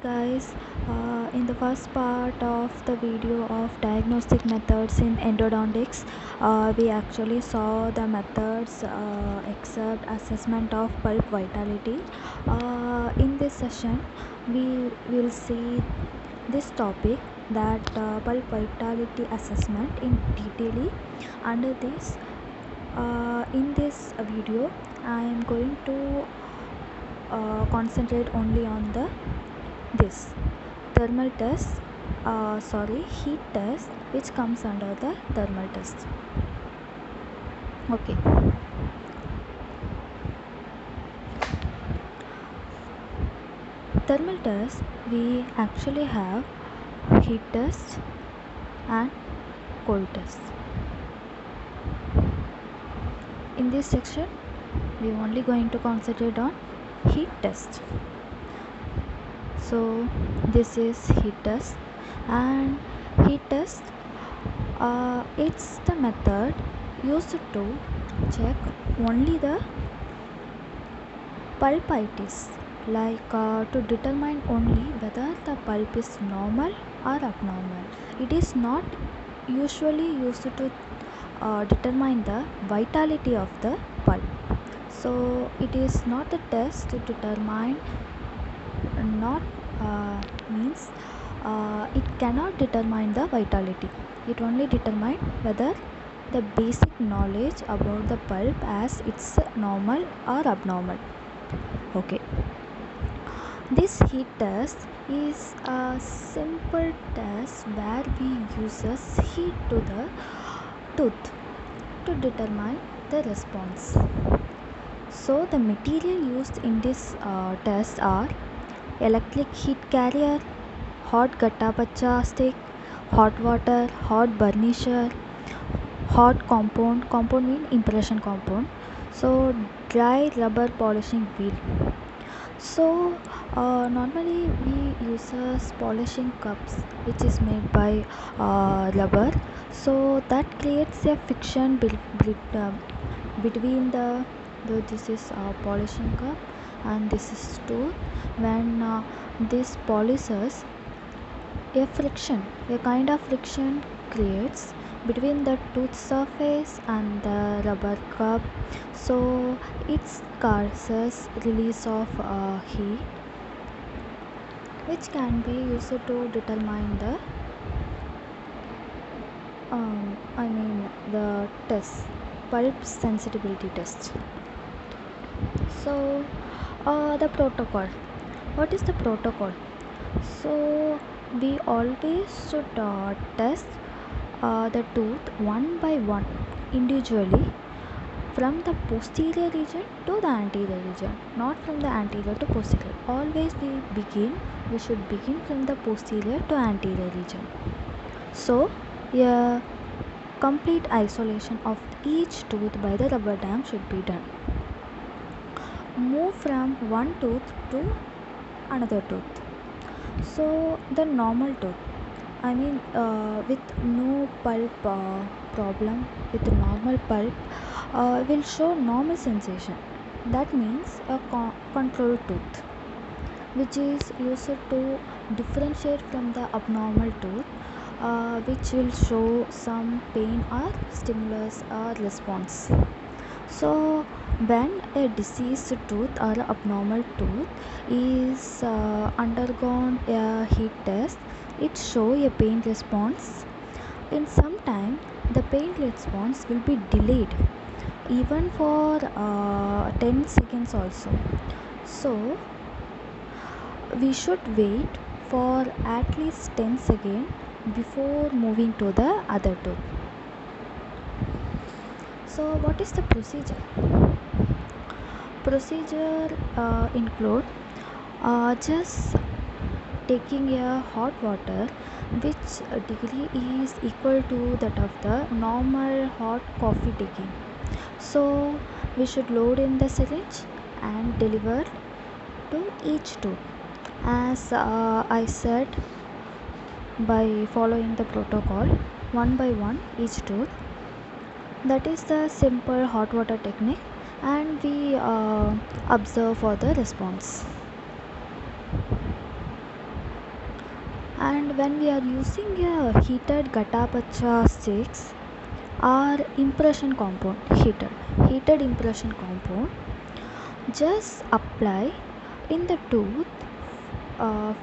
Guys, in the first part of the video of diagnostic methods in endodontics, we actually saw the methods except assessment of pulp vitality. In this session, we will see this topic, that pulp vitality assessment in detail. Under this, in this video, I am going to concentrate only on the this thermal test, heat test, which comes under the thermal test. Okay, thermal test, we actually have heat test and cold test. In this section, we are only going to concentrate on heat test. So this is heat test, and heat test, it's the method used to check only the pulpitis, to determine only whether the pulp is normal or abnormal. It is not usually used to determine the vitality of the pulp. So it is not the test to determine, not means it cannot determine the vitality. It only determine whether the basic knowledge about the pulp as it's normal or abnormal. Okay, this heat test is a simple test where we uses heat to the tooth to determine the response. So the material used in this test are electric heat carrier, hot gatta bacha stick, hot water, hot burnisher, hot compound mean impression compound, so dry rubber polishing wheel. So normally we uses polishing cups which is made by rubber, so that creates a friction between this is polishing cup and this is tooth. When this polishes, a kind of friction creates between the tooth surface and the rubber cup, so it causes release of heat, which can be used to determine the the test, pulp sensitivity test. So the protocol, what is the protocol? So we always should test the tooth one by one individually, from the posterior region to the anterior region, not from the anterior to posterior. Always we should begin from the posterior to anterior region. So a complete isolation of each tooth by the rubber dam should be done. Move from one tooth to another tooth. So the normal tooth, with no pulp problem, with normal pulp, will show normal sensation. That means a control tooth, which is used to differentiate from the abnormal tooth, which will show some pain or stimulus or response. So when a diseased tooth or abnormal tooth is undergone a heat test, it show a pain response. In some time, the pain response will be delayed even for 10 seconds also. So we should wait for at least 10 seconds before moving to the other tooth. So what is the procedure? Procedure include just taking a hot water which degree is equal to that of the normal hot coffee taking. So we should load in the syringe and deliver to each tooth, as I said, by following the protocol one by one each tooth. That is the simple hot water technique, and we observe for the response. And when we are using a heated Gatapacha sticks or impression compound, heated impression compound, just apply in the tooth.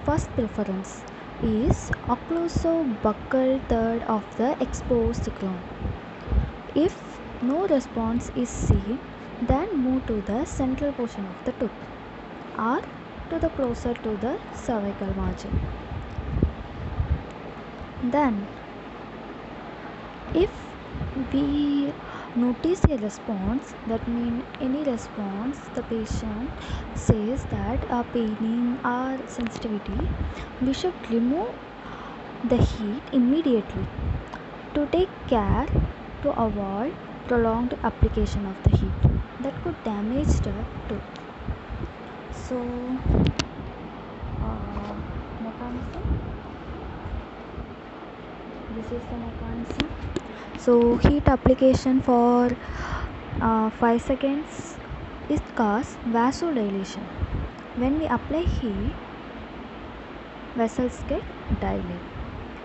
First preference is occluso-buccal third of the exposed crown. If no response is seen, then move to the central portion of the tooth or to the closer to the cervical margin. Then, if we notice a response, that means any response, the patient says that a paining or sensitivity, we should remove the heat immediately to take care to avoid prolonged application of the heat that could damage the tooth. So, mechanism, this is the mechanism. So, heat application for 5 seconds is cause vasodilation. When we apply heat, vessels get dilated.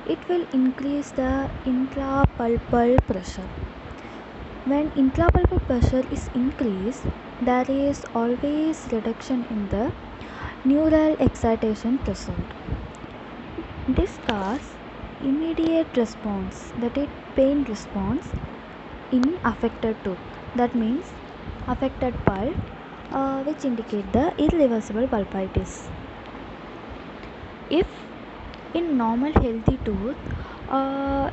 It will increase the intrapulpal pressure. When intrapulpal pressure is increased, there is always reduction in the neural excitation threshold. This causes immediate response, that is pain response in affected tooth. That means affected pulp, which indicate the irreversible pulpitis. If in normal healthy tooth,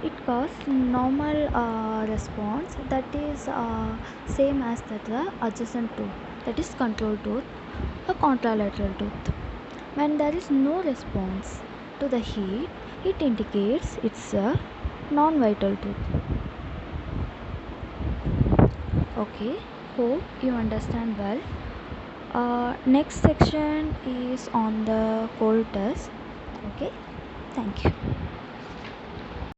it causes normal response, that is same as the adjacent tooth, that is control tooth, a contralateral tooth. When there is no response to the heat, it indicates it's a non-vital tooth. Okay, hope you understand well. Next section is on the cold test. Okay, thank you.